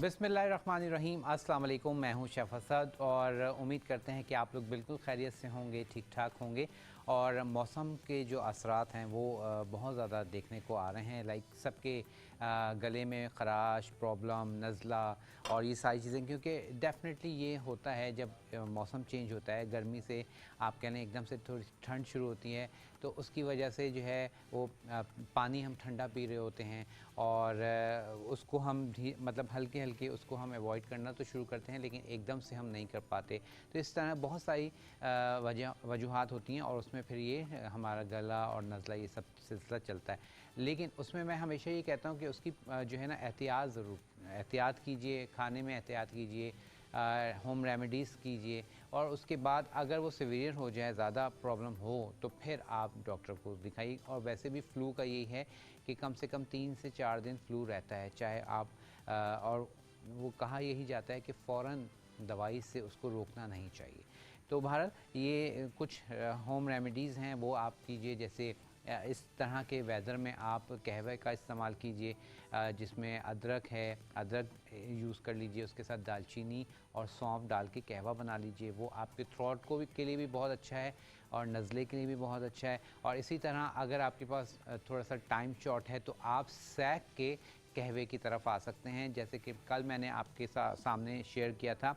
बिस्मिल्लाहिर्रहमानिर्रहीम। अस्सलाम वालेकुम। मैं हूं शेफ़ असद और उम्मीद करते हैं कि आप लोग बिल्कुल खैरियत से होंगे, ठीक ठाक होंगे। और मौसम के जो असरात हैं वो बहुत ज़्यादा देखने को आ रहे हैं। लाइक सबके गले में ख़राश, प्रॉब्लम, नज़ला और ये सारी चीज़ें, क्योंकि डेफ़िनेटली ये होता है जब मौसम चेंज होता है। गर्मी से आप कह लें एकदम से थोड़ी ठंड शुरू होती है, तो उसकी वजह से जो है वो पानी हम ठंडा पी रहे होते हैं और उसको हम मतलब हल्के हल्के उसको हम अवॉइड करना तो शुरू करते हैं, लेकिन एकदम से हम नहीं कर पाते। तो इस तरह बहुत सारी वजूहात होती हैं और उसमें फिर ये हमारा गला और नज़ला ये सब सिलसिला चलता है। लेकिन उसमें मैं हमेशा ये कहता हूँ कि उसकी जो है ना एहतियात कीजिए, खाने में एहतियात कीजिए, होम रेमेडीज़ कीजिए और उसके बाद अगर वो सीवियर हो जाए, ज़्यादा प्रॉब्लम हो, तो फिर आप डॉक्टर को दिखाइए। और वैसे भी फ़्लू का यही है कि कम से कम 3 से 4 दिन फ़्लू रहता है, चाहे आप और वो कहा यही जाता है कि फ़ौरन दवाई से उसको रोकना नहीं चाहिए। तो बहरहाल ये कुछ होम रेमेडीज़ हैं वो आप कीजिए। जैसे इस तरह के वेदर में आप कहवे का इस्तेमाल कीजिए, जिसमें अदरक है, अदरक यूज़ कर लीजिए, उसके साथ दालचीनी और सौंफ डाल के कहवा बना लीजिए। वो आपके थ्रोट को भी के लिए भी बहुत अच्छा है और नज़ले के लिए भी बहुत अच्छा है। और इसी तरह अगर आपके पास थोड़ा सा टाइम शॉर्ट है तो आप सैक के कहवे की तरफ आ सकते हैं। जैसे कि कल मैंने आपके सामने शेयर किया था,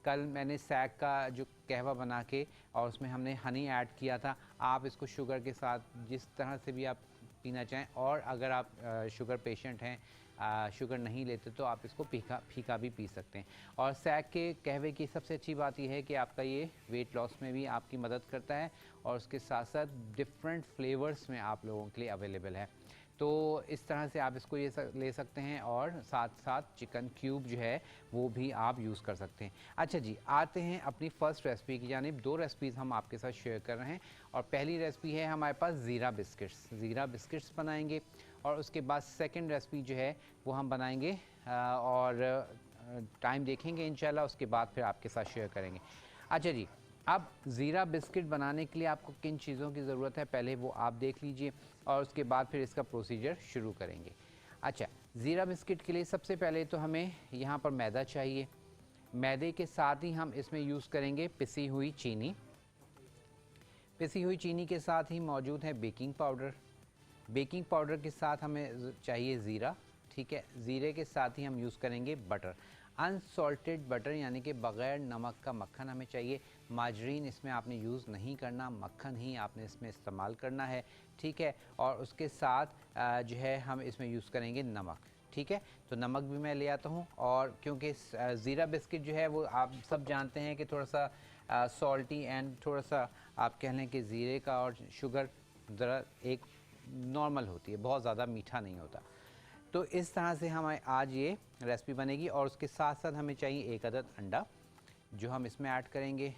कल मैंने सैक का जो कहवा बना के और उसमें हमने हनी ऐड किया था। आप इसको शुगर के साथ जिस तरह से भी आप पीना चाहें, और अगर आप शुगर पेशेंट हैं, शुगर नहीं लेते, तो आप इसको फीका भी पी सकते हैं। और सैक के कहवे की सबसे अच्छी बात यह है कि आपका ये वेट लॉस में भी आपकी मदद करता है और उसके साथ साथ डिफरेंट फ्लेवर्स में आप लोगों के लिए अवेलेबल है। तो इस तरह से आप इसको ले सकते हैं और साथ साथ चिकन क्यूब जो है वो भी आप यूज़ कर सकते हैं। अच्छा जी, आते हैं अपनी फ़र्स्ट रेसिपी की जानिब। 2 रेसिपीज़ हम आपके साथ शेयर कर रहे हैं और पहली रेसिपी है हमारे पास ज़ीरा बिस्किट्स बनाएंगे। और उसके बाद सेकंड रेसिपी जो है वो हम बनाएंगे और टाइम देखेंगे इंशाल्लाह, उसके बाद फिर आपके साथ शेयर करेंगे। अच्छा जी, अब ज़ीरा बिस्किट बनाने के लिए आपको किन चीज़ों की ज़रूरत है पहले वो आप देख लीजिए और उसके बाद फिर इसका प्रोसीजर शुरू करेंगे। अच्छा, ज़ीरा बिस्किट के लिए सबसे पहले तो हमें यहाँ पर मैदा चाहिए। मैदे के साथ ही हम इसमें यूज़ करेंगे पिसी हुई चीनी। पिसी हुई चीनी के साथ ही मौजूद है बेकिंग पाउडर। बेकिंग पाउडर के साथ हमें चाहिए ज़ीरा, ठीक है। ज़ीरे के साथ ही हम यूज़ करेंगे बटर, अनसॉल्टेड बटर, यानी कि बग़ैर नमक का मक्खन हमें चाहिए। माजरीन इसमें आपने यूज़ नहीं करना, मक्खन ही आपने इसमें इस्तेमाल करना है, ठीक है। और उसके साथ जो है हम इसमें यूज़ करेंगे नमक, ठीक है। तो नमक भी मैं ले आता हूँ। और क्योंकि ज़ीरा बिस्किट जो है वो आप सब जानते हैं कि थोड़ा सा सॉल्टी एंड थोड़ा सा आप कह लें कि ज़ीरे का और शुगर ज़रा एक नॉर्मल होती है, बहुत ज़्यादा मीठा नहीं होता। तो इस तरह से हमारे आज ये रेसिपी बनेगी। और उसके साथ साथ हमें चाहिए 1 अदद अंडा जो हम इसमें ऐड करेंगे।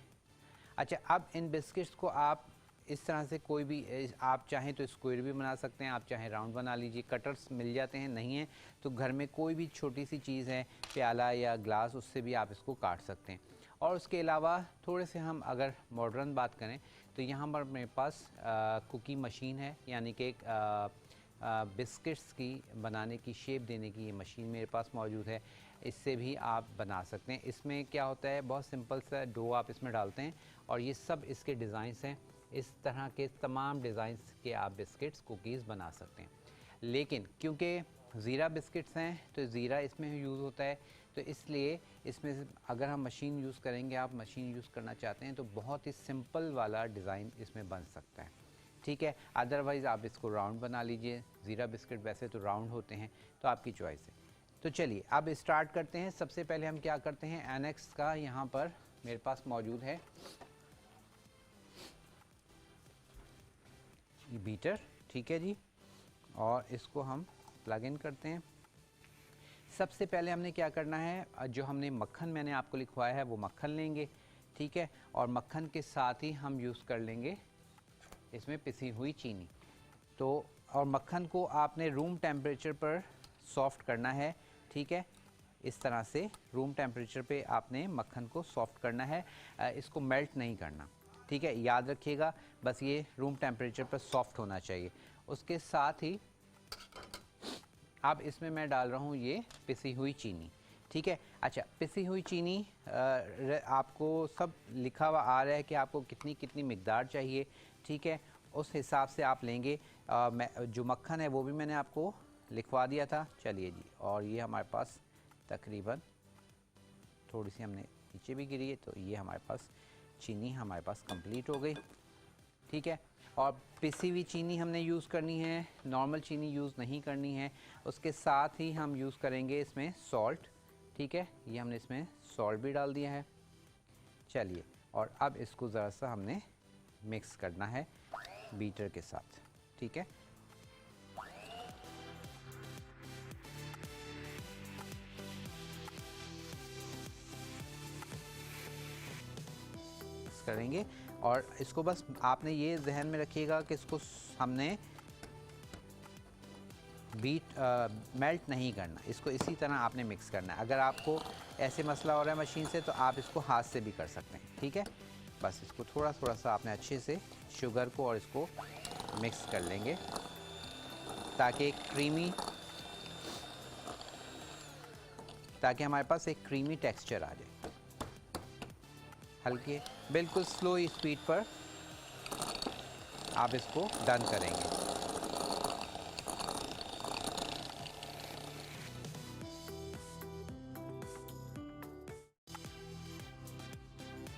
अच्छा, अब इन बिस्किट्स को आप इस तरह से कोई भी आप चाहें तो स्क्वायर भी बना सकते हैं, आप चाहें राउंड बना लीजिए। कटर्स मिल जाते हैं, नहीं है तो घर में कोई भी छोटी सी चीज़ है, प्याला या ग्लास, उससे भी आप इसको काट सकते हैं। और उसके अलावा थोड़े से हम अगर मॉडर्न बात करें तो यहाँ पर मेरे पास कुकी मशीन है, यानी कि बिस्किट्स की बनाने की शेप देने की ये मशीन मेरे पास मौजूद है। इससे भी आप बना सकते हैं। इसमें क्या होता है, बहुत सिंपल सा डो आप इसमें डालते हैं और ये सब इसके डिज़ाइंस हैं। इस तरह के तमाम डिज़ाइंस के आप बिस्किट्स, कुकीज़ बना सकते हैं। लेकिन क्योंकि ज़ीरा बिस्किट्स हैं तो ज़ीरा इसमें यूज़ होता है, तो इसलिए इसमें अगर हम मशीन यूज़ करेंगे, आप मशीन यूज़ करना चाहते हैं तो बहुत ही सिंपल वाला डिज़ाइन इसमें बन सकता है, ठीक है। अदरवाइज़ आप इसको राउंड बना लीजिए। ज़ीरा बिस्किट वैसे तो राउंड होते हैं, तो आपकी चॉइस है। तो चलिए अब स्टार्ट करते हैं। सबसे पहले हम क्या करते हैं, एनेक्स का यहाँ पर मेरे पास मौजूद है ये बीटर, ठीक है जी। और इसको हम प्लग इन करते हैं। सबसे पहले हमने क्या करना है, जो हमने मक्खन मैंने आपको लिखवाया है वो मक्खन लेंगे, ठीक है। और मक्खन के साथ ही हम यूज़ कर लेंगे इसमें पिसी हुई चीनी। तो और मक्खन को आपने रूम टेम्परेचर पर सॉफ्ट करना है, ठीक है। इस तरह से रूम टेम्परेचर पे आपने मक्खन को सॉफ्ट करना है, इसको मेल्ट नहीं करना, ठीक है। याद रखिएगा, बस ये रूम टेम्परेचर पर सॉफ्ट होना चाहिए। उसके साथ ही अब इसमें मैं डाल रहा हूँ ये पिसी हुई चीनी। ठीक है। अच्छा, पिसी हुई चीनी आपको सब लिखा हुआ आ रहा है कि आपको कितनी कितनी मिकदार चाहिए, ठीक है। उस हिसाब से आप लेंगे। जो मक्खन है वो भी मैंने आपको लिखवा दिया था। चलिए जी, और ये हमारे पास तकरीबन थोड़ी सी हमने नीचे भी गिरी है, तो ये हमारे पास चीनी हमारे पास कंप्लीट हो गई, ठीक है। और पिसी हुई चीनी हमने यूज़ करनी है, नॉर्मल चीनी यूज़ नहीं करनी है। उसके साथ ही हम यूज़ करेंगे इसमें सॉल्ट, ठीक है। ये हमने इसमें सॉल्ट भी डाल दिया है। चलिए, और अब इसको ज़रा सा हमने मिक्स करना है बीटर के साथ, ठीक है। करेंगे, और इसको बस आपने ये जहन में रखिएगा कि इसको हमने मेल्ट नहीं करना, इसको इसी तरह आपने मिक्स करना है। अगर आपको ऐसे मसला हो रहा है मशीन से, तो आप इसको हाथ से भी कर सकते हैं, ठीक है। बस इसको थोड़ा थोड़ा सा आपने अच्छे से शुगर को और इसको मिक्स कर लेंगे, ताकि हमारे पास एक क्रीमी टेक्सचर आ जाए। हल्के बिल्कुल स्लो स्पीड पर आप इसको डन करेंगे।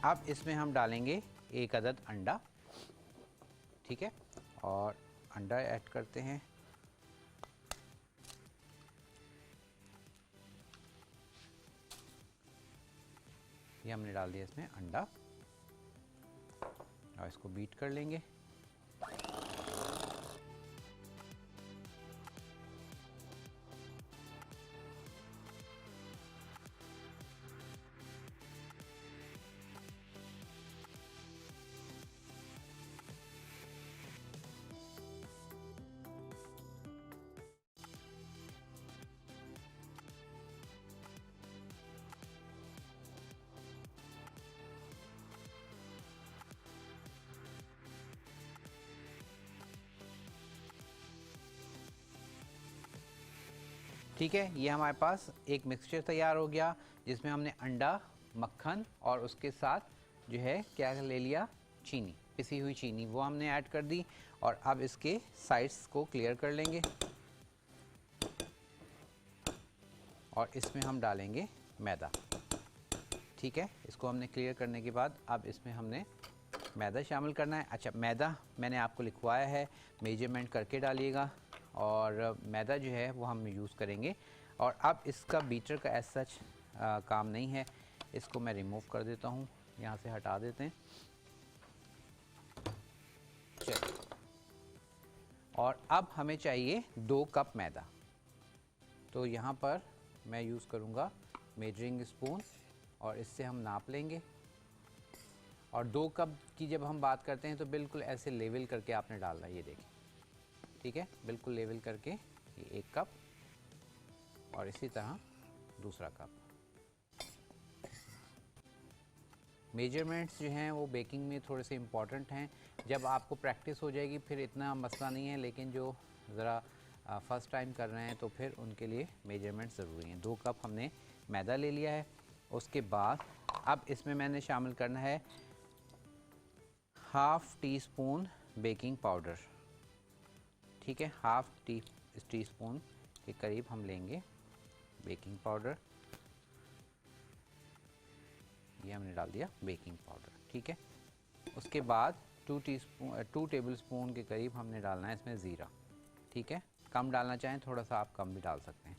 अब इसमें हम डालेंगे एक अदद अंडा, ठीक है। और अंडा ऐड करते हैं। ये हमने डाल दिया इसमें अंडा, और इसको बीट कर लेंगे। ठीक है, ये हमारे पास एक मिक्सचर तैयार हो गया, जिसमें हमने अंडा, मक्खन और उसके साथ जो है क्या ले लिया, चीनी, पिसी हुई चीनी, वो हमने ऐड कर दी। और अब इसके साइड्स को क्लियर कर लेंगे, और इसमें हम डालेंगे मैदा, ठीक है। इसको हमने क्लियर करने के बाद अब इसमें हमने मैदा शामिल करना है। अच्छा, मैदा मैंने आपको लिखवाया है, मेजरमेंट करके डालिएगा। और मैदा जो है वो हम यूज़ करेंगे। और अब इसका बीटर का एज सच काम नहीं है, इसको मैं रिमूव कर देता हूँ, यहाँ से हटा देते हैं। चलिए, और अब हमें चाहिए 2 कप मैदा। तो यहाँ पर मैं यूज़ करूँगा मेजरिंग स्पून, और इससे हम नाप लेंगे। और 2 कप की जब हम बात करते हैं तो बिल्कुल ऐसे लेवल करके आपने डालना है, ये देखिए, ठीक है। बिल्कुल लेवल करके ये 1 कप, और इसी तरह दूसरा कप। मेजरमेंट्स जो हैं वो बेकिंग में थोड़े से इम्पॉर्टेंट हैं। जब आपको प्रैक्टिस हो जाएगी फिर इतना मसला नहीं है, लेकिन जो ज़रा फर्स्ट टाइम कर रहे हैं तो फिर उनके लिए मेजरमेंट्स ज़रूरी हैं। 2 कप हमने मैदा ले लिया है। उसके बाद अब इसमें मैंने शामिल करना है half tea spoon baking powder, ठीक है। हाफ़ टी स्पून के करीब हम लेंगे बेकिंग पाउडर। ये हमने डाल दिया बेकिंग पाउडर, ठीक है। उसके बाद 2 टेबल स्पून के करीब हमने डालना है इसमें ज़ीरा, ठीक है। कम डालना चाहें थोड़ा सा आप कम भी डाल सकते हैं।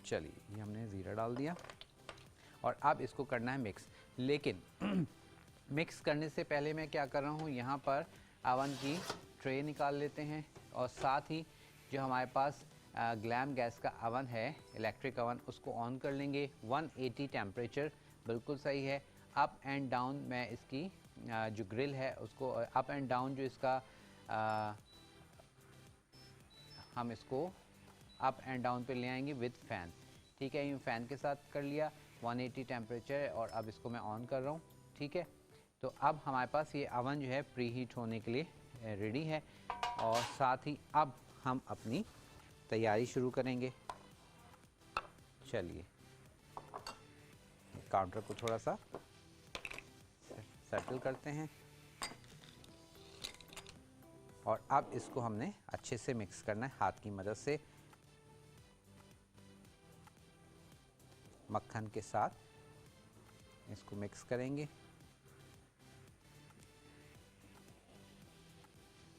चलिए, ये हमने ज़ीरा डाल दिया, और अब इसको करना है मिक्स। लेकिन मिक्स करने से पहले मैं क्या कर रहा हूँ, यहाँ पर अवन की ट्रे निकाल लेते हैं, और साथ ही जो हमारे पास ग्लैम गैस का अवन है, इलेक्ट्रिक अवन, उसको ऑन कर लेंगे। 180 टेम्परेचर बिल्कुल सही है। अप एंड डाउन मैं इसकी जो ग्रिल है उसको अप एंड डाउन जो इसका हम इसको अप एंड डाउन पे ले आएंगे विद फ़ैन, ठीक है। ये फ़ैन के साथ कर लिया। 180 टेम्परेचर है, और अब इसको मैं ऑन कर रहा हूँ, ठीक है। तो अब हमारे पास ये अवन जो है प्री हीट होने के लिए रेडी है, और साथ ही अब हम अपनी तैयारी शुरू करेंगे। चलिए काउंटर को थोड़ा सा सेटल करते हैं और अब इसको हमने अच्छे से मिक्स करना है हाथ की मदद से मक्खन के साथ इसको मिक्स करेंगे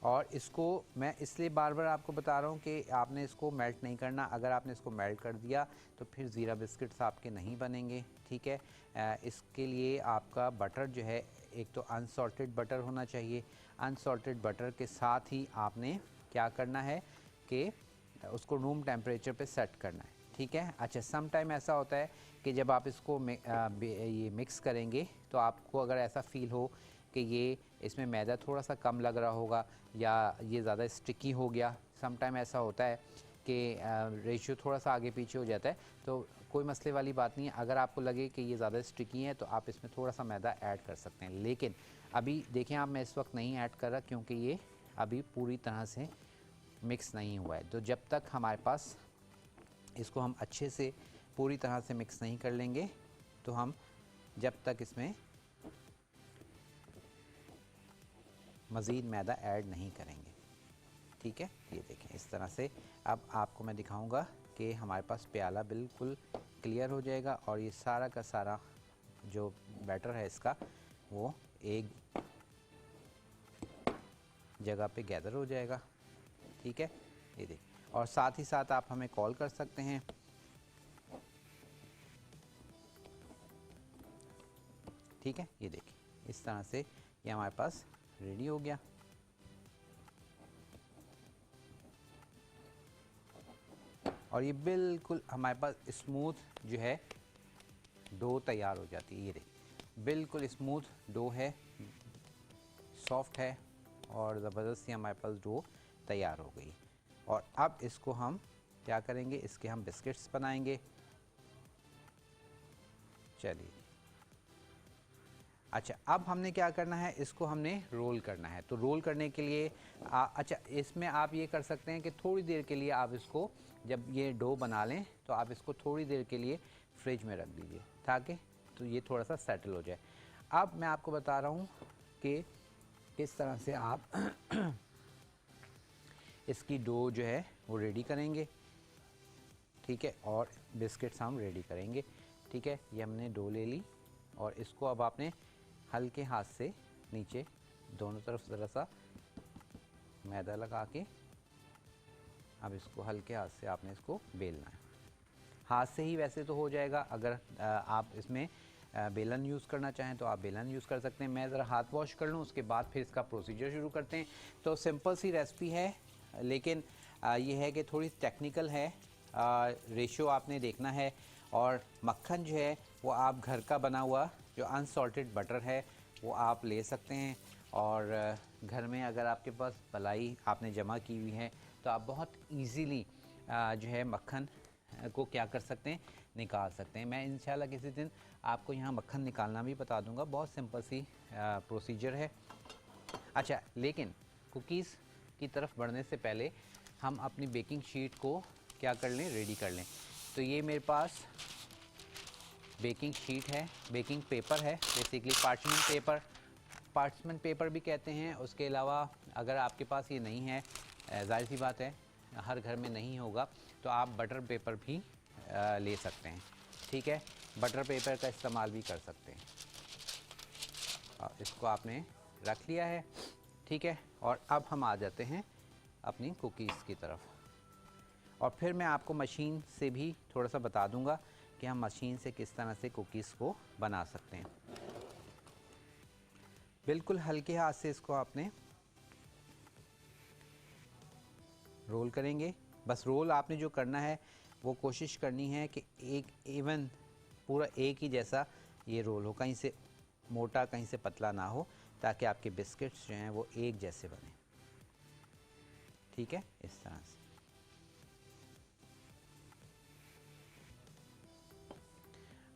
और इसको मैं इसलिए बार बार आपको बता रहा हूँ कि आपने इसको मेल्ट नहीं करना। अगर आपने इसको मेल्ट कर दिया तो फिर ज़ीरा बिस्किट्स आपके नहीं बनेंगे, ठीक है। इसके लिए आपका बटर जो है एक तो अनसॉल्टेड बटर होना चाहिए। अनसॉल्टेड बटर के साथ ही आपने क्या करना है कि उसको रूम टेम्परेचर पे सेट करना है, ठीक है। अच्छा, सम टाइम ऐसा होता है कि जब आप इसको ये मिक्स करेंगे तो आपको अगर ऐसा फील हो कि ये इसमें मैदा थोड़ा सा कम लग रहा होगा या ये ज़्यादा स्टिकी हो गया, सम टाइम ऐसा होता है कि रेशियो थोड़ा सा आगे पीछे हो जाता है, तो कोई मसले वाली बात नहीं है। अगर आपको लगे कि ये ज़्यादा स्टिकी है तो आप इसमें थोड़ा सा मैदा ऐड कर सकते हैं, लेकिन अभी देखें आप, मैं इस वक्त नहीं ऐड कर रहा क्योंकि ये अभी पूरी तरह से मिक्स नहीं हुआ है। तो जब तक हमारे पास इसको हम अच्छे से पूरी तरह से मिक्स नहीं कर लेंगे तो हम जब तक इसमें मज़ीद मैदा ऐड नहीं करेंगे, ठीक है। ये देखें इस तरह से अब आपको मैं दिखाऊंगा कि हमारे पास प्याला बिल्कुल क्लियर हो जाएगा और ये सारा का सारा जो बैटर है इसका वो एक जगह पे गैदर हो जाएगा, ठीक है। ये देखिए, और साथ ही साथ आप हमें कॉल कर सकते हैं, ठीक है। ये देखिए इस तरह से ये हमारे पास रेडी हो गया। और ये बिल्कुल हमारे पास स्मूथ जो है डो तैयार हो जाती है। ये देखिए बिल्कुल स्मूथ डो है, सॉफ्ट है और ज़बरदस्त ही हमारे पास डो तैयार हो गई। और अब इसको हम क्या करेंगे, इसके हम बिस्किट्स बनाएंगे। चलिए, अच्छा अब हमने क्या करना है, इसको हमने रोल करना है। तो रोल करने के लिए अच्छा इसमें आप ये कर सकते हैं कि थोड़ी देर के लिए आप इसको, जब ये डो बना लें तो आप इसको थोड़ी देर के लिए फ्रिज में रख दीजिए ताकि तो ये थोड़ा सा सेटल हो जाए। अब मैं आपको बता रहा हूँ कि किस तरह से आप इसकी डो जो है वो रेडी करेंगे, ठीक है। और बिस्किट्स हम रेडी करेंगे, ठीक है। ये हमने डो ले ली और इसको अब आपने हल्के हाथ से नीचे दोनों तरफ ज़रा सा मैदा लगा के अब इसको हल्के हाथ से आपने इसको बेलना है। हाथ से ही वैसे तो हो जाएगा, अगर आप इसमें बेलन यूज़ करना चाहें तो आप बेलन यूज़ कर सकते हैं। मैं ज़रा हाथ वॉश कर लूँ, उसके बाद फिर इसका प्रोसीजर शुरू करते हैं। तो सिंपल सी रेसिपी है, लेकिन ये है कि थोड़ी टेक्निकल है। रेशियो आपने देखना है और मक्खन जो है वो आप घर का बना हुआ जो अनसॉल्टेड बटर है वो आप ले सकते हैं। और घर में अगर आपके पास मलाई आपने जमा की हुई है तो आप बहुत इजीली जो है मक्खन को क्या कर सकते हैं, निकाल सकते हैं। मैं इंशाल्लाह किसी दिन आपको यहाँ मक्खन निकालना भी बता दूँगा, बहुत सिंपल सी प्रोसीजर है। अच्छा, लेकिन कुकीज़ की तरफ बढ़ने से पहले हम अपनी बेकिंग शीट को क्या कर लें, रेडी कर लें। तो ये मेरे पास बेकिंग शीट है, बेकिंग पेपर है, बेसिकली पार्चमेंट पेपर भी कहते हैं। उसके अलावा अगर आपके पास ये नहीं है, जाहिर सी बात है हर घर में नहीं होगा, तो आप बटर पेपर भी ले सकते हैं, ठीक है। बटर पेपर का इस्तेमाल भी कर सकते हैं। और इसको आपने रख लिया है, ठीक है। और अब हम आ जाते हैं अपनी कुकीज़ की तरफ। और फिर मैं आपको मशीन से भी थोड़ा सा बता दूंगा कि हम मशीन से किस तरह से कुकीज़ को बना सकते हैं। बिल्कुल हल्के हाथ से इसको आपने रोल करेंगे। बस रोल आपने जो करना है वो कोशिश करनी है कि एक इवन पूरा एक ही जैसा ये रोल हो, कहीं से मोटा कहीं से पतला ना हो, ताकि आपके बिस्किट्स जो हैं वो एक जैसे बने, ठीक है। इस तरह से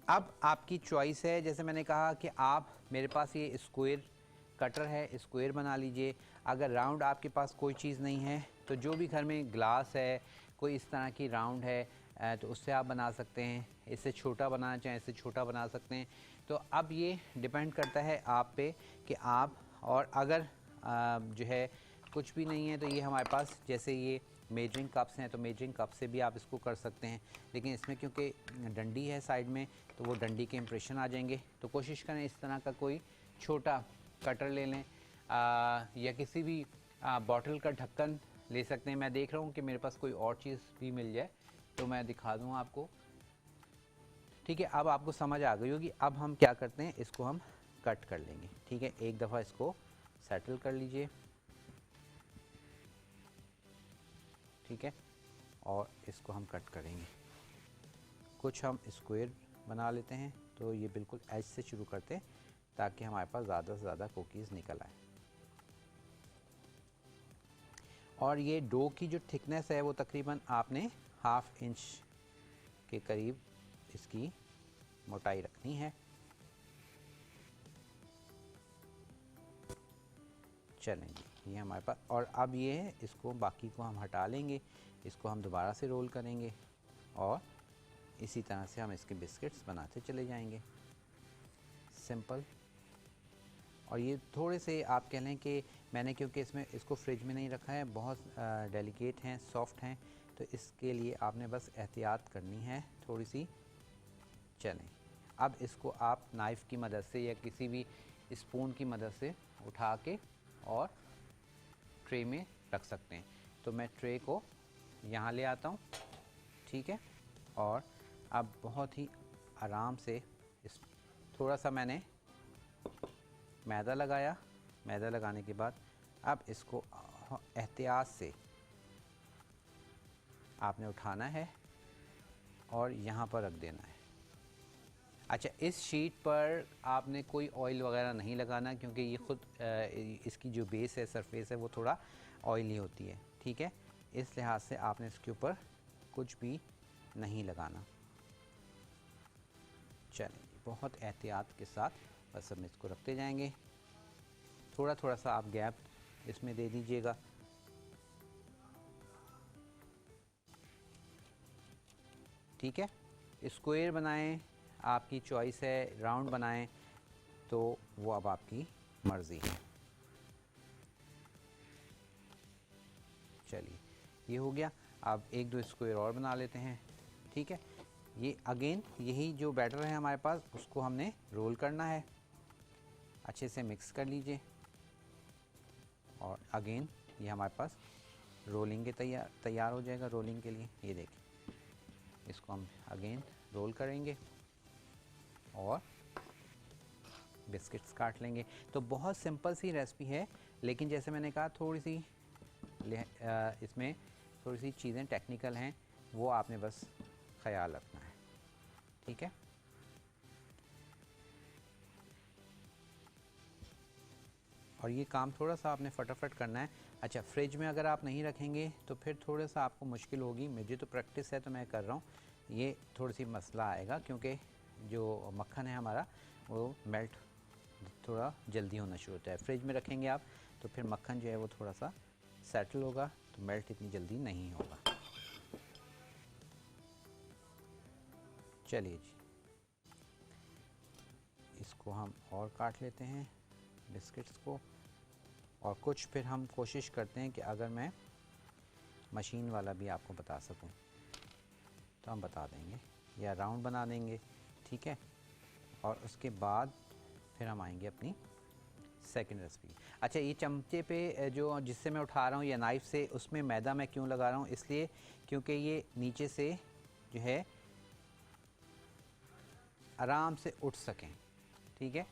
अब आपकी चॉइस है, जैसे मैंने कहा कि आप, मेरे पास ये स्क्वायर कटर है, स्क्वायर बना लीजिए। अगर राउंड आपके पास कोई चीज़ नहीं है तो जो भी घर में ग्लास है, कोई इस तरह की राउंड है, तो उससे आप बना सकते हैं। इससे छोटा बनाना चाहें इससे छोटा बना सकते हैं। तो अब ये डिपेंड करता है आप पे कि आप, और अगर जो है कुछ भी नहीं है तो ये हमारे पास जैसे ये मेजरिंग कप्स हैं तो मेजरिंग कप से भी आप इसको कर सकते हैं। लेकिन इसमें क्योंकि डंडी है साइड में तो वो डंडी के इम्प्रेशन आ जाएंगे। तो कोशिश करें इस तरह का कोई छोटा कटर ले लें, या किसी भी बॉटल का ढक्कन ले सकते हैं। मैं देख रहा हूँ कि मेरे पास कोई और चीज़ भी मिल जाए तो मैं दिखा दूँ आपको। ठीक है, अब आपको समझ आ गई होगी। अब हम क्या करते हैं, इसको हम कट कर लेंगे। ठीक है, एक दफ़ा इसको सेटल कर लीजिए। ठीक है, और इसको हम कट करेंगे। कुछ हम स्क्वायर बना लेते हैं, तो ये बिल्कुल एज से शुरू करते हैं ताकि हमारे पास ज़्यादा से ज़्यादा कुकीज़ निकल आए। और ये डो की जो थिकनेस है वो तकरीबन आपने 1/2 इंच के करीब इसकी मोटाई रखनी है। चलें जी, ये हमारे पास, और अब ये है, इसको बाकी को हम हटा लेंगे। इसको हम दोबारा से रोल करेंगे और इसी तरह से हम इसके बिस्किट्स बनाते चले जाएंगे, सिंपल। और ये थोड़े से आप कह लें कि मैंने, क्योंकि इसमें इसको फ्रिज में नहीं रखा है, बहुत डेलिकेट हैं, सॉफ्ट हैं, तो इसके लिए आपने बस एहतियात करनी है थोड़ी सी। चलें, अब इसको आप नाइफ़ की मदद से या किसी भी स्पून की मदद से उठा के और ट्रे में रख सकते हैं। तो मैं ट्रे को यहाँ ले आता हूँ। ठीक है, और अब बहुत ही आराम से इस थोड़ा सा मैंने मैदा लगाया। मैदा लगाने के बाद अब इसको एहतियात से आपने उठाना है और यहाँ पर रख देना है। अच्छा, इस शीट पर आपने कोई ऑयल वगैरह नहीं लगाना, क्योंकि ये ख़ुद इसकी जो बेस है, सरफेस है, वो थोड़ा ऑयली होती है। ठीक है, इस लिहाज से आपने इसके ऊपर कुछ भी नहीं लगाना। चलें, बहुत एहतियात के साथ बस हम इसको रखते जाएंगे। थोड़ा थोड़ा सा आप गैप इसमें दे दीजिएगा। ठीक है, स्क्वायर बनाएं, आपकी चॉइस है, राउंड बनाएं तो वो अब आपकी मर्ज़ी है। चलिए, ये हो गया। अब एक दो स्क्वायर और बना लेते हैं। ठीक है, ये अगेन यही जो बैटर है हमारे पास, उसको हमने रोल करना है। अच्छे से मिक्स कर लीजिए और अगेन ये हमारे पास रोलिंग के तैयार हो जाएगा। रोलिंग के लिए ये देखिए, इसको हम अगेन रोल करेंगे और बिस्किट्स काट लेंगे। तो बहुत सिंपल सी रेसिपी है, लेकिन जैसे मैंने कहा थोड़ी सी इसमें थोड़ी सी चीज़ें टेक्निकल हैं, वो आपने बस ख्याल रखना है। ठीक है, और ये काम थोड़ा सा आपने फटाफट करना है। अच्छा, फ्रिज में अगर आप नहीं रखेंगे तो फिर थोड़ा सा आपको मुश्किल होगी। मुझे तो प्रैक्टिस है तो मैं कर रहा हूँ। ये थोड़ी सी मसला आएगा क्योंकि जो मक्खन है हमारा वो मेल्ट थोड़ा जल्दी होना शुरू होता है। फ्रिज में रखेंगे आप तो फिर मक्खन जो है वो थोड़ा सा सेटल होगा, तो मेल्ट इतनी जल्दी नहीं होगा। चलिए जी, इसको हम और काट लेते हैं बिस्किट्स को, और कुछ फिर हम कोशिश करते हैं कि अगर मैं मशीन वाला भी आपको बता सकूं तो हम बता देंगे, या राउंड बना देंगे। ठीक है, और उसके बाद फिर हम आएंगे अपनी सेकंड रेसिपी। अच्छा, ये चमचे पे जो जिससे मैं उठा रहा हूँ या नाइफ़ से, उसमें मैदा मैं क्यों लगा रहा हूँ, इसलिए क्योंकि ये नीचे से जो है आराम से उठ सकें। ठीक है,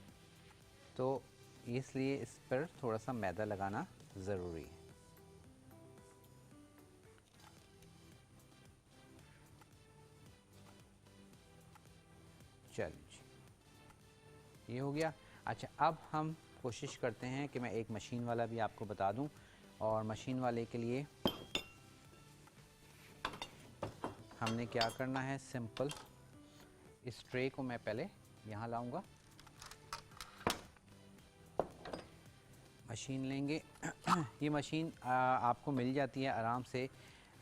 तो इसलिए इस पर थोड़ा सा मैदा लगाना ज़रूरी है। चलिए, ये हो गया। अच्छा, अब हम कोशिश करते हैं कि मैं एक मशीन वाला भी आपको बता दूं, और मशीन वाले के लिए हमने क्या करना है, सिंपल इस ट्रे को मैं पहले यहाँ लाऊंगा, मशीन लेंगे। ये मशीन आपको मिल जाती है आराम से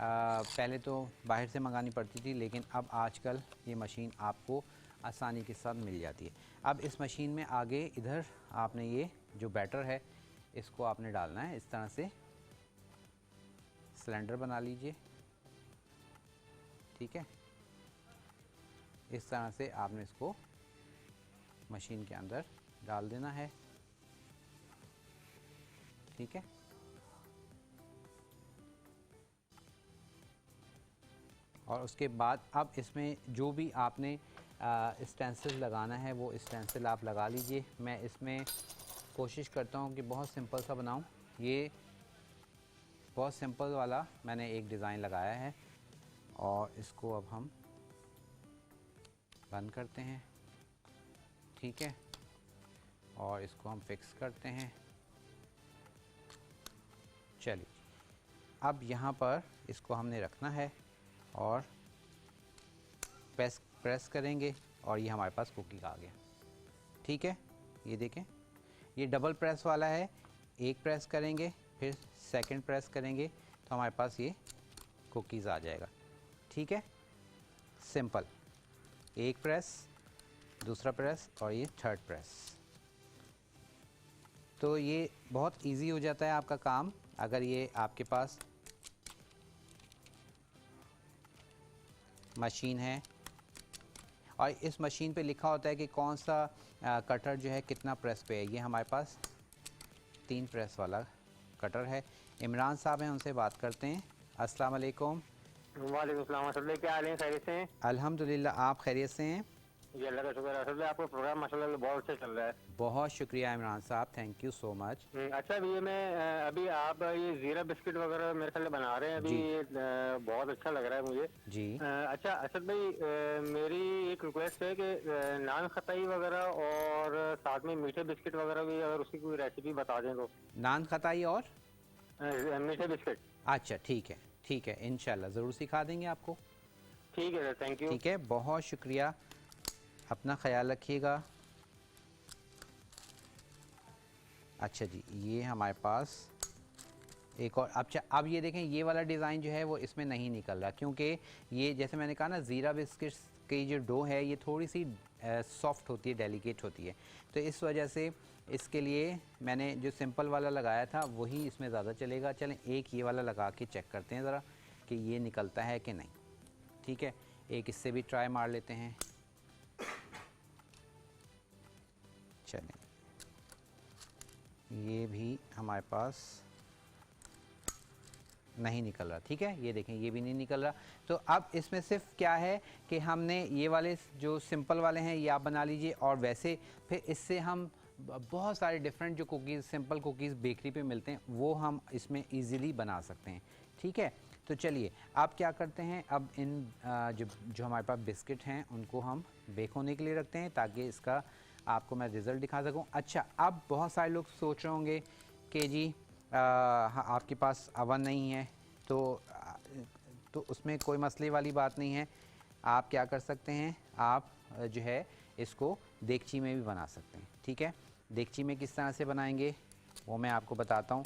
पहले तो बाहर से मंगानी पड़ती थी, लेकिन अब आजकल ये मशीन आपको आसानी के साथ मिल जाती है। अब इस मशीन में आगे इधर आपने ये जो बैटर है इसको आपने डालना है। इस तरह से सिलेंडर बना लीजिए, ठीक है। इस तरह से आपने इसको मशीन के अंदर डाल देना है, ठीक है। और उसके बाद अब इसमें जो भी आपने स्टेंसिल लगाना है वो स्टेंसिल आप लगा लीजिए। मैं इसमें कोशिश करता हूँ कि बहुत सिंपल सा बनाऊँ। ये बहुत सिंपल वाला मैंने एक डिज़ाइन लगाया है और इसको अब हम बंद करते हैं, ठीक है। और इसको हम फिक्स करते हैं। चलिए, अब यहाँ पर इसको हमने रखना है और प्रेस करेंगे और ये हमारे पास कुकी आ गया, ठीक है। ये देखें, ये डबल प्रेस वाला है। एक प्रेस करेंगे फिर सेकंड प्रेस करेंगे तो हमारे पास ये कुकीज़ आ जाएगा, ठीक है। सिंपल, एक प्रेस, दूसरा प्रेस और ये थर्ड प्रेस। तो ये बहुत इजी हो जाता है आपका काम अगर ये आपके पास मशीन है। और इस मशीन पे लिखा होता है कि कौन सा कटर जो है कितना प्रेस पे है। ये हमारे पास 3 प्रेस वाला कटर है। इमरान साहब हैं, उनसे बात करते हैं। अस्सलाम वालेकुम। वालेकुम सलाम। असद क्या हाल है? खैरियत से हैं? अल्हम्दुलिल्लाह, आप खैरियत से हैं? जी अल्लाह का शुक्र है। असद आपका प्रोग्राम माशाल्लाह बहुत अच्छा चल रहा है। बहुत शुक्रिया इमरान साहब, थैंक यू सो मच। अच्छा, ये मैं अभी आप ये ज़ीरा बिस्किट वगैरह मेरे ख्याल बना रहे हैं अभी, बहुत अच्छा लग रहा है मुझे जी। अच्छा असद भाई, मेरी एक रिक्वेस्ट है कि नान खताई वगैरह और साथ में मीठे बिस्किट वगैरह भी अगर उसकी कोई रेसिपी बता दें तो। नान खताई और मीठे बिस्किट। अच्छा, ठीक है, ठीक है, इंशाल्लाह ज़रूर सिखा देंगे आपको। ठीक है सर, थैंक यू। ठीक है, बहुत शुक्रिया, अपना ख्याल रखिएगा। अच्छा जी, ये हमारे पास एक और। अब ये देखें, ये वाला डिज़ाइन जो है वो इसमें नहीं निकल रहा, क्योंकि ये जैसे मैंने कहा ना, ज़ीरा बिस्किट्स की जो डो है ये थोड़ी सी सॉफ्ट होती है, डेलिकेट होती है। तो इस वजह से इसके लिए मैंने जो सिंपल वाला लगाया था वही इसमें ज़्यादा चलेगा। चलें एक ये वाला लगा के चेक करते हैं ज़रा कि ये निकलता है कि नहीं, ठीक है। एक इससे भी ट्राई मार लेते हैं। चलें, ये भी हमारे पास नहीं निकल रहा, ठीक है। ये देखें, ये भी नहीं निकल रहा। तो अब इसमें सिर्फ क्या है कि हमने ये वाले जो सिंपल वाले हैं ये आप बना लीजिए, और वैसे फिर इससे हम बहुत सारे डिफरेंट जो कुकीज़, सिंपल कुकीज़ बेकरी पे मिलते हैं वो हम इसमें इजीली बना सकते हैं, ठीक है। तो चलिए आप क्या करते हैं, अब इन जो हमारे पास बिस्किट हैं उनको हम बेक होने के लिए रखते हैं ताकि इसका आपको मैं रिज़ल्ट दिखा सकूं। अच्छा, अब बहुत सारे लोग सोच रहे होंगे कि जी आपके पास अवन नहीं है, तो उसमें कोई मसले वाली बात नहीं है। आप क्या कर सकते हैं, आप जो है इसको देगची में भी बना सकते हैं, ठीक है। देगची में किस तरह से बनाएंगे वो मैं आपको बताता हूँ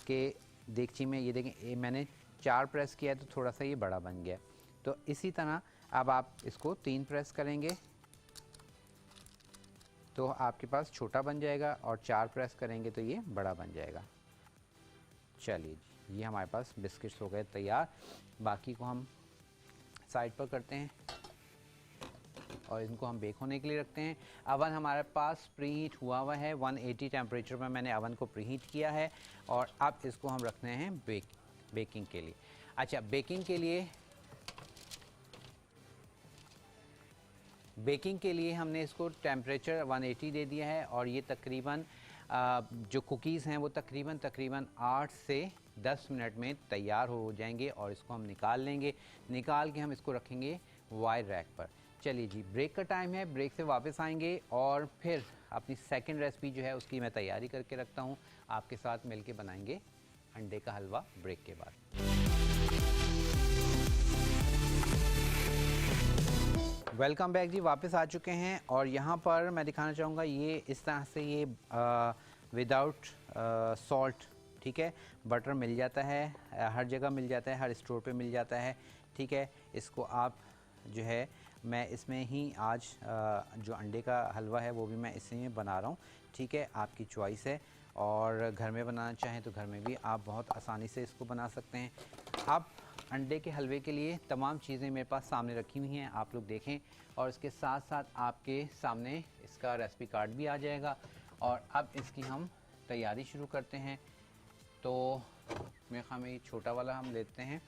कि देगची में ये देखें, मैंने 4 प्रेस किया है तो थोड़ा सा ये बड़ा बन गया। तो इसी तरह अब आप इसको 3 प्रेस करेंगे तो आपके पास छोटा बन जाएगा, और 4 प्रेस करेंगे तो ये बड़ा बन जाएगा। चलिए जी, ये हमारे पास बिस्किट्स हो गए तैयार। बाकी को हम साइड पर करते हैं और इनको हम बेक होने के लिए रखते हैं। अवन हमारे पास प्रीहीट हुआ हुआ है, 180 टेम्परेचर में मैंने अवन को प्रीहीट किया है, और अब इसको हम रखते हैं बेकिंग के लिए। अच्छा, बेकिंग के लिए हमने इसको टेम्परेचर 180 दे दिया है, और ये तकरीबन जो कुकीज़ हैं वो तकरीबन 8 से 10 मिनट में तैयार हो जाएंगे, और इसको हम निकाल लेंगे। निकाल के हम इसको रखेंगे वायर रैक पर। चलिए जी, ब्रेक का टाइम है, ब्रेक से वापस आएंगे और फिर अपनी सेकंड रेसिपी जो है उसकी मैं तैयारी करके रखता हूँ। आपके साथ मिलके बनाएंगे अंडे का हलवा ब्रेक के बाद। वेलकम बैक जी, वापस आ चुके हैं, और यहाँ पर मैं दिखाना चाहूँगा ये इस तरह से ये विदाउट सॉल्ट, ठीक है। बटर मिल जाता है, हर जगह मिल जाता है, हर स्टोर पे मिल जाता है, ठीक है। इसको आप जो है, मैं इसमें ही आज जो अंडे का हलवा है वो भी मैं इसी में बना रहा हूँ, ठीक है। आपकी चॉइस है, और घर में बनाना चाहें तो घर में भी आप बहुत आसानी से इसको बना सकते हैं। अब अंडे के हलवे के लिए तमाम चीज़ें मेरे पास सामने रखी हुई हैं, आप लोग देखें, और इसके साथ साथ आपके सामने इसका रेसिपी कार्ड भी आ जाएगा। और अब इसकी हम तैयारी शुरू करते हैं। तो मेरे ख्याल में ये छोटा वाला हम लेते हैं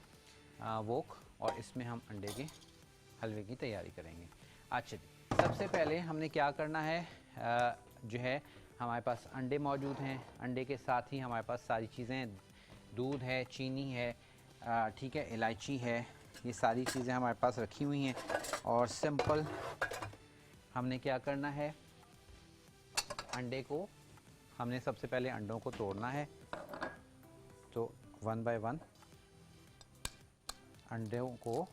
वोक, और इसमें हम अंडे के हलवे की तैयारी करेंगे। अच्छा जी, सबसे पहले हमने क्या करना है, जो है हमारे पास अंडे मौजूद हैं, अंडे के साथ ही हमारे पास सारी चीज़ें, दूध है, चीनी है, ठीक है, इलायची है, ये सारी चीज़ें हमारे पास रखी हुई हैं। और सिंपल हमने क्या करना है, अंडे को हमने सबसे पहले अंडों को तोड़ना है। तो 1 बाय 1 अंडों को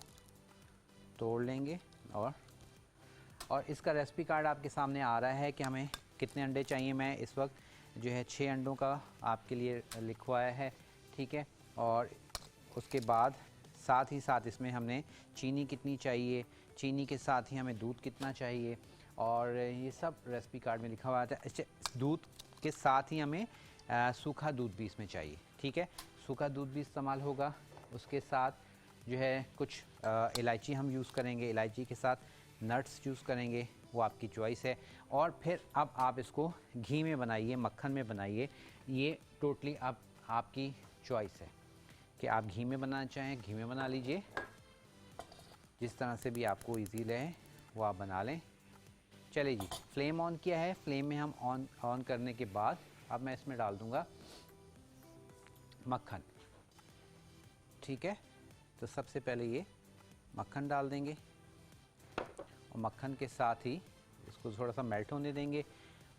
तोड़ लेंगे, और इसका रेसिपी कार्ड आपके सामने आ रहा है कि हमें कितने अंडे चाहिए। मैं इस वक्त जो है 6 अंडों का आपके लिए लिखवाया है, ठीक है। और उसके बाद साथ ही साथ इसमें हमने चीनी कितनी चाहिए, चीनी के साथ ही हमें दूध कितना चाहिए, और ये सब रेसिपी कार्ड में लिखा हुआ था। इससे दूध के साथ ही हमें सूखा दूध भी इसमें चाहिए, ठीक है। सूखा दूध भी इस्तेमाल होगा। उसके साथ जो है कुछ इलायची हम यूज़ करेंगे, इलायची के साथ नट्स यूज़ करेंगे, वो आपकी चॉइस है। और फिर अब आप इसको घी में बनाइए, मक्खन में बनाइए, ये टोटली अब आपकी चॉइस है कि आप घी में बनाना चाहें घी में बना लीजिए, जिस तरह से भी आपको इजी लगे वो आप बना लें। चलिए जी, फ्लेम ऑन किया है, फ्लेम में हम ऑन करने के बाद अब मैं इसमें डाल दूंगा मक्खन, ठीक है। तो सबसे पहले ये मक्खन डाल देंगे, और मक्खन के साथ ही इसको थोड़ा सा मेल्ट होने देंगे।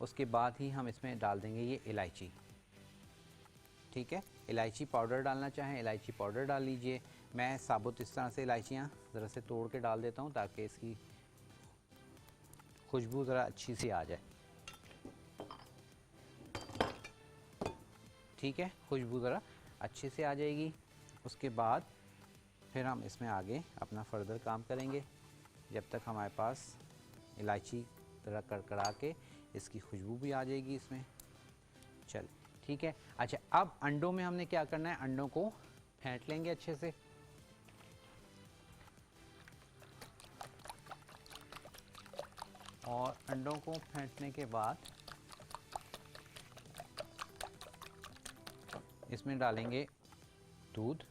उसके बाद ही हम इसमें डाल देंगे ये इलायची, ठीक है। इलायची पाउडर डालना चाहें इलायची पाउडर डाल लीजिए। मैं साबुत इस तरह से इलायचियाँ ज़रा से तोड़ के डाल देता हूँ ताकि इसकी खुशबू ज़रा अच्छी सी आ जाए, ठीक है। खुशबू ज़रा अच्छे से आ जाएगी। उसके बाद फिर हम इसमें आगे अपना फर्दर काम करेंगे, जब तक हमारे पास इलायची ज़रा कड़कड़ा के इसकी खुशबू भी आ जाएगी इसमें। चल ठीक है। अच्छा, अब अंडों में हमने क्या करना है, अंडों को फेंट लेंगे अच्छे से। और अंडों को फेंटने के बाद इसमें डालेंगे दूध,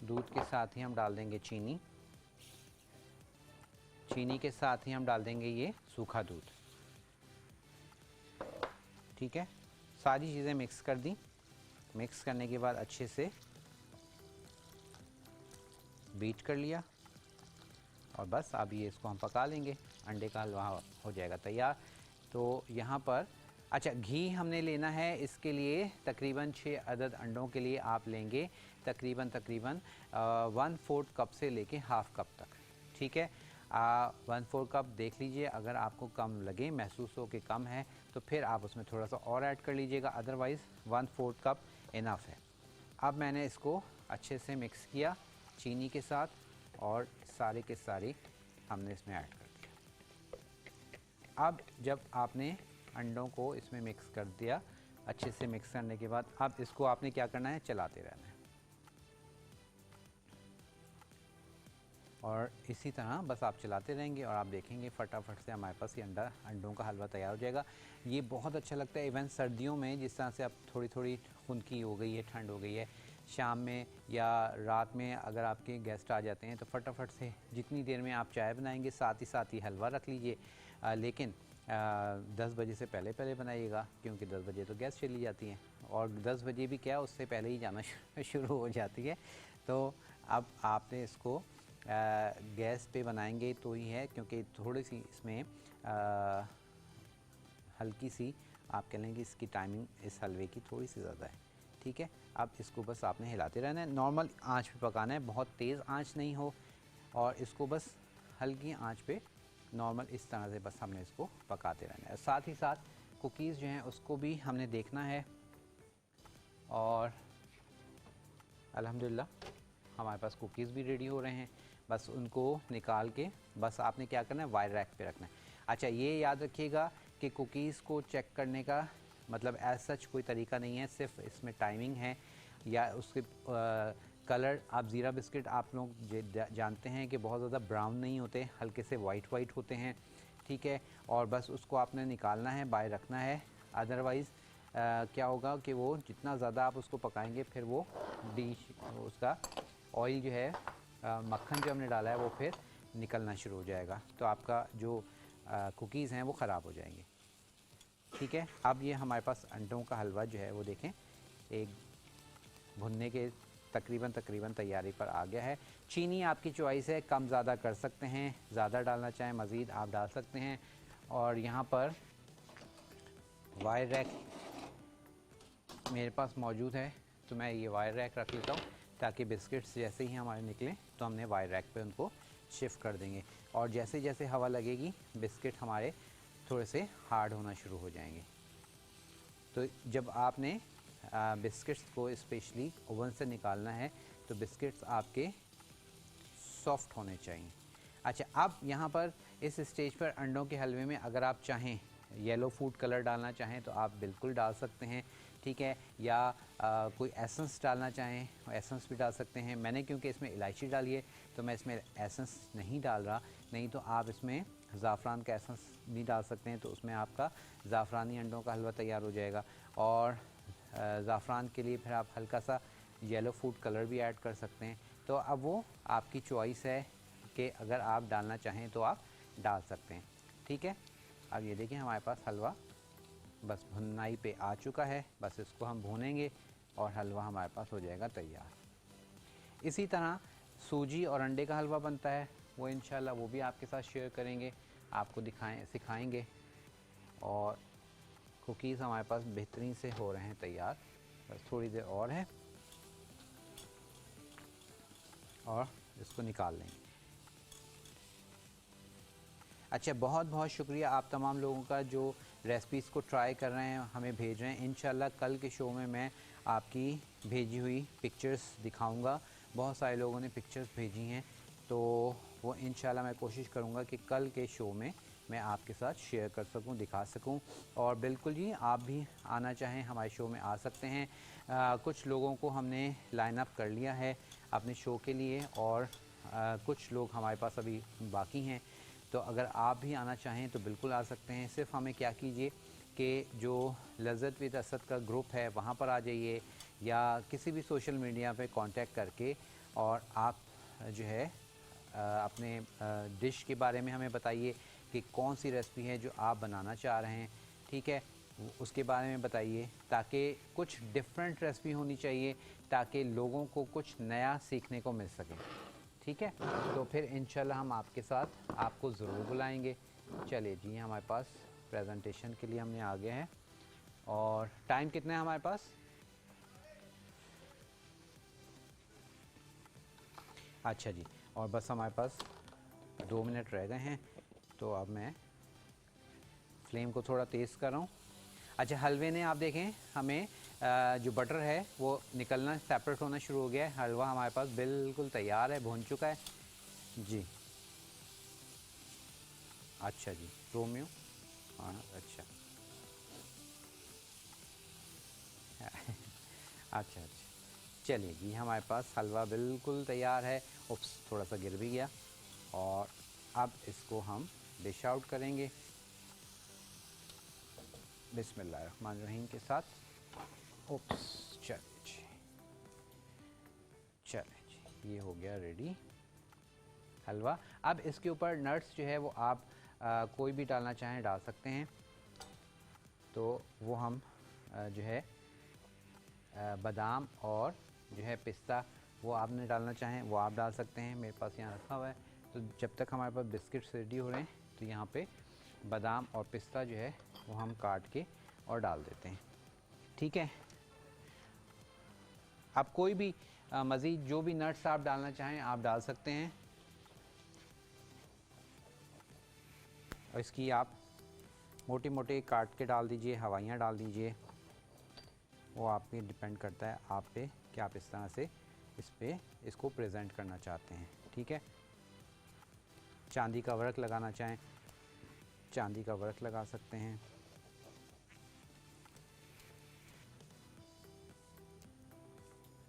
दूध के साथ ही हम डाल देंगे चीनी, चीनी के साथ ही हम डाल देंगे ये सूखा दूध, ठीक है। सारी चीज़ें मिक्स कर दी। मिक्स करने के बाद अच्छे से बीट कर लिया, और बस अब ये इसको हम पका लेंगे, अंडे का हलवा हो जाएगा तैयार। तो यहाँ पर अच्छा, घी हमने लेना है इसके लिए तकरीबन 6 अदद अंडों के लिए आप लेंगे तकरीबन 1/4 कप से लेके हाफ़ कप तक, ठीक है। 1/4 कप देख लीजिए, अगर आपको कम लगे, महसूस हो कि कम है, तो फिर आप उसमें थोड़ा सा और ऐड कर लीजिएगा, अदरवाइज़ 1/4 कप इनफ है। अब मैंने इसको अच्छे से मिक्स किया चीनी के साथ, और सारे के सारे हमने इसमें ऐड कर दिया। अब जब आपने अंडों को इसमें मिक्स कर दिया, अच्छे से मिक्स करने के बाद अब इसको आपने क्या करना है, चलाते रहना है। और इसी तरह बस आप चलाते रहेंगे और आप देखेंगे फटाफट से हमारे पास ये अंडों का हलवा तैयार हो जाएगा। ये बहुत अच्छा लगता है इवन सर्दियों में, जिस तरह से अब थोड़ी थोड़ी खुनकी हो गई है, ठंड हो गई है, शाम में या रात में अगर आपके गेस्ट आ जाते हैं तो फटाफट से जितनी देर में आप चाय बनाएंगे साथ ही हलवा रख लीजिए, लेकिन 10 बजे से पहले पहले बनाइएगा, क्योंकि 10 बजे तो गैस चली जाती हैं, और 10 बजे भी क्या उससे पहले ही जाना शुरू हो जाती है। तो अब आपने इसको गैस पे बनाएंगे तो ही है, क्योंकि थोड़ी सी इसमें हल्की सी आप कह लेंगे इसकी टाइमिंग इस हलवे की थोड़ी सी ज़्यादा है, ठीक है। अब इसको बस आपने हिलाते रहना है, नॉर्मल आंच पे पकाना है, बहुत तेज़ आंच नहीं हो, और इसको बस हल्की आंच पे नॉर्मल इस तरह से बस हमने इसको पकाते रहना है। साथ ही साथ कुकीज़ जो हैं उसको भी हमने देखना है और अल्हम्दुलिल्लाह हमारे पास कुकीज़ भी रेडी हो रहे हैं। बस उनको निकाल के बस आपने क्या करना है, वायर रैक पे रखना है। अच्छा, ये याद रखिएगा कि कुकीज़ को चेक करने का मतलब एज सच कोई तरीका नहीं है, सिर्फ इसमें टाइमिंग है या उसके कलर। आप ज़ीरा बिस्किट आप लोग जानते हैं कि बहुत ज़्यादा ब्राउन नहीं होते, हल्के से वाइट होते हैं, ठीक है। और बस उसको आपने निकालना है, बाहर रखना है। अदरवाइज़ क्या होगा कि वो जितना ज़्यादा आप उसको पकाएंगे फिर वो डिश उसका ऑयल जो है मक्खन जो हमने डाला है वो फिर निकलना शुरू हो जाएगा, तो आपका जो कुकीज़ हैं वो ख़राब हो जाएंगे, ठीक है। अब ये हमारे पास अंडों का हलवा जो है वो देखें एक भुनने के तकरीबन तैयारी पर आ गया है। चीनी आपकी चॉइस है, कम ज़्यादा कर सकते हैं, ज़्यादा डालना चाहें मज़ीद आप डाल सकते हैं। और यहाँ पर वायर रैक मेरे पास मौजूद है, तो मैं ये वायर रैक रख लेता हूँ ताकि बिस्किट्स जैसे ही हमारे निकलें तो हमने वायर रैक पे उनको शिफ्ट कर देंगे। और जैसे जैसे हवा लगेगी बिस्किट हमारे थोड़े से हार्ड होना शुरू हो जाएंगे। तो जब आपने बिस्किट्स को स्पेशली ओवन से निकालना है तो बिस्किट्स आपके सॉफ्ट होने चाहिए। अच्छा, अब यहाँ पर इस स्टेज पर अंडों के हलवे में अगर आप चाहें येलो फूड कलर डालना चाहें तो आप बिल्कुल डाल सकते हैं, ठीक है। या कोई एसेंस डालना चाहें एसेंस भी डाल सकते हैं। मैंने क्योंकि इसमें इलायची डाली है तो मैं इसमें एसेंस नहीं डाल रहा, नहीं तो आप इसमें ज़ाफ़रान का एसेंस भी डाल सकते हैं, तो उसमें आपका ज़ाफ़रानी अंडों का हलवा तैयार हो जाएगा। और ज़ाफ़रान के लिए फिर आप हल्का सा येलो फूड कलर भी ऐड कर सकते हैं। तो अब वो आपकी चॉइस है कि अगर आप डालना चाहें तो आप डाल सकते हैं, ठीक है। अब ये देखिए हमारे पास हलवा बस भुनाई पे आ चुका है, बस इसको हम भूनेंगे और हलवा हमारे पास हो जाएगा तैयार। इसी तरह सूजी और अंडे का हलवा बनता है, वो इंशाल्लाह वो भी आपके साथ शेयर करेंगे, आपको सिखाएंगे। और कुकीज़ हमारे पास बेहतरीन से हो रहे हैं तैयार, बस थोड़ी देर और है और इसको निकाल लेंगे। अच्छा, बहुत बहुत शुक्रिया आप तमाम लोगों का जो रेसिपीज़ को ट्राई कर रहे हैं, हमें भेज रहे हैं। इंशाल्लाह कल के शो में मैं आपकी भेजी हुई पिक्चर्स दिखाऊंगा। बहुत सारे लोगों ने पिक्चर्स भेजी हैं, तो वो इंशाल्लाह मैं कोशिश करूंगा कि कल के शो में मैं आपके साथ शेयर कर सकूं, दिखा सकूं। और बिल्कुल जी, आप भी आना चाहें हमारे शो में आ सकते हैं। कुछ लोगों को हमने लाइन अप कर लिया है अपने शो के लिए और कुछ लोग हमारे पास अभी बाकी हैं, तो अगर आप भी आना चाहें तो बिल्कुल आ सकते हैं। सिर्फ हमें क्या कीजिए कि जो लज़्ज़त विद असद का ग्रुप है वहाँ पर आ जाइए या किसी भी सोशल मीडिया पे कांटेक्ट करके और आप जो है अपने डिश के बारे में हमें बताइए कि कौन सी रेसिपी है जो आप बनाना चाह रहे हैं, ठीक है, उसके बारे में बताइए, ताकि कुछ डिफरेंट रेसिपी होनी चाहिए ताकि लोगों को कुछ नया सीखने को मिल सके, ठीक है। तो फिर इंशाल्लाह हम आपके साथ आपको ज़रूर बुलाएंगे। चलिए जी, हमारे पास प्रेजेंटेशन के लिए हमने आ गए हैं और टाइम कितना है हमारे पास? अच्छा जी, और बस हमारे पास 2 मिनट रह गए हैं, तो अब मैं फ्लेम को थोड़ा तेज़ कर रहा हूँ। अच्छा, हलवे ने आप देखें हमें जो बटर है वो निकलना सेपरेट होना शुरू हो गया है। हलवा हमारे पास बिल्कुल तैयार है, भून चुका है जी। अच्छा जी, रोमियो, हाँ अच्छा अच्छा अच्छा, चलिए जी, हमारे पास हलवा बिल्कुल तैयार है। उप्स, थोड़ा सा गिर भी गया। और अब इसको हम डिश आउट करेंगे बिस्मिल्लाहिर्रहमानिर्रहीम के साथ। उप्स, चलिए जी, ये हो गया रेडी हलवा। अब इसके ऊपर नट्स जो है वो आप कोई भी डालना चाहें डाल सकते हैं, तो वो हम जो है बादाम और जो है पिस्ता वो आपने डालना चाहें वो आप डाल सकते हैं। मेरे पास यहाँ रखा हुआ है, तो जब तक हमारे पास बिस्किट्स रेडी हो रहे हैं तो यहाँ पे बादाम और पिस्ता जो है वो हम काट के और डाल देते हैं, ठीक है। आप कोई भी मज़ीद जो भी नट्स आप डालना चाहें आप डाल सकते हैं। और इसकी आप मोटे मोटे काट के डाल दीजिए, हवाइयाँ डाल दीजिए, वो आप पे डिपेंड करता है आप पे कि आप इस तरह से इसको प्रेजेंट करना चाहते हैं। ठीक है, चांदी का वर्क लगाना चाहें चांदी का वर्क लगा सकते हैं।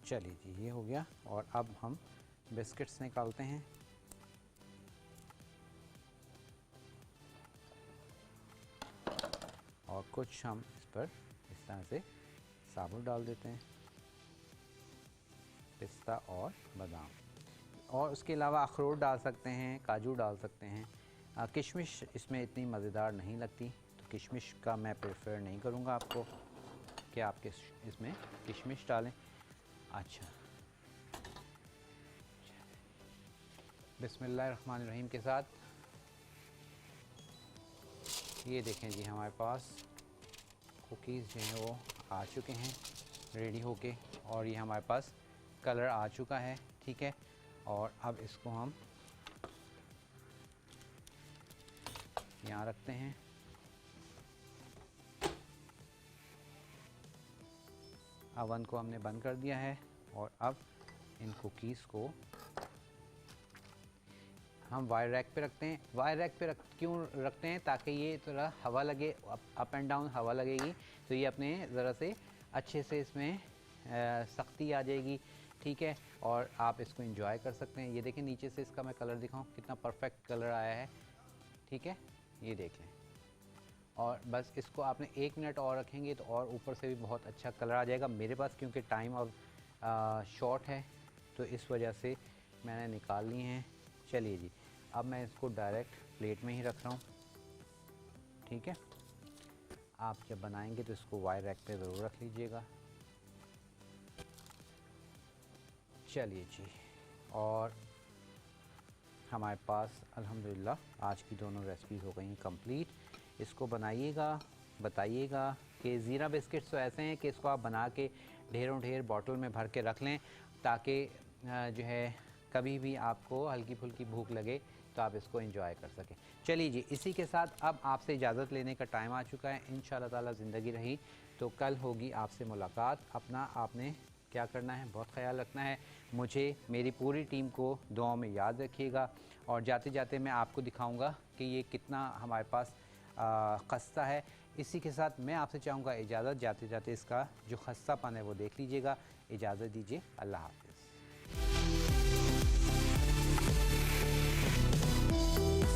चलिए जी, ये हो गया। और अब हम बिस्किट्स निकालते हैं। और कुछ हम इस पर इस तरह से साबुत डाल देते हैं, पिस्ता और बादाम। और उसके अलावा अखरोट डाल सकते हैं, काजू डाल सकते हैं। किशमिश इसमें इतनी मज़ेदार नहीं लगती, तो किशमिश का मैं प्रेफर नहीं करूँगा आपको कि आप इसमें किशमिश डालें। अच्छा, बिस्मिल्लाहिर्रहमानिर्रहीम के साथ ये देखें जी, हमारे पास कुकीज़ जो हैं वो आ चुके हैं रेडी होके, और ये हमारे पास कलर आ चुका है। ठीक है, और अब इसको हम यहाँ रखते हैं। अवन को हमने बंद कर दिया है, और अब इन कुकीज़ को हम वायर रैक पे रखते हैं। वायर रैक पे क्यों रखते हैं? ताकि ये थोड़ा हवा लगे, अप एंड डाउन हवा लगेगी तो ये अपने ज़रा से अच्छे से इसमें सख्ती आ जाएगी। ठीक है, और आप इसको एंजॉय कर सकते हैं। ये देखें, नीचे से इसका मैं कलर दिखाऊं, कितना परफेक्ट कलर आया है। ठीक है, ये देख लें। और बस इसको आपने 1 मिनट और रखेंगे तो और ऊपर से भी बहुत अच्छा कलर आ जाएगा। मेरे पास क्योंकि टाइम अब शॉर्ट है तो इस वजह से मैंने निकाल ली हैं। चलिए जी, अब मैं इसको डायरेक्ट प्लेट में ही रख रहा हूँ। ठीक है, आप जब बनाएंगे तो इसको वायर रैक पे ज़रूर रख लीजिएगा। चलिए जी, और हमारे पास अल्हम्दुलिल्लाह आज की दोनों रेसिपीज़ हो गई हैं कंप्लीट। इसको बनाइएगा, बताइएगा कि ज़ीरा बिस्किट्स तो ऐसे हैं कि इसको आप बना के ढेरों ढेर बॉटल में भर के रख लें, ताकि जो है कभी भी आपको हल्की फुल्की भूख लगे तो आप इसको एंजॉय कर सकें। चलिए जी, इसी के साथ अब आपसे इजाज़त लेने का टाइम आ चुका है। इंशाअल्लाह ताला ज़िंदगी रही तो कल होगी आपसे मुलाकात। अपना आपने क्या करना है, बहुत ख्याल रखना है। मुझे, मेरी पूरी टीम को दुआओं में याद रखिएगा। और जाते जाते मैं आपको दिखाऊंगा कि ये कितना हमारे पास खस्ता है। इसी के साथ मैं आपसे चाहूँगा इजाज़त, जाते जाते इसका जो खस्तापन है वो देख लीजिएगा। इजाज़त दीजिए, अल्लाह हाफ़िज़।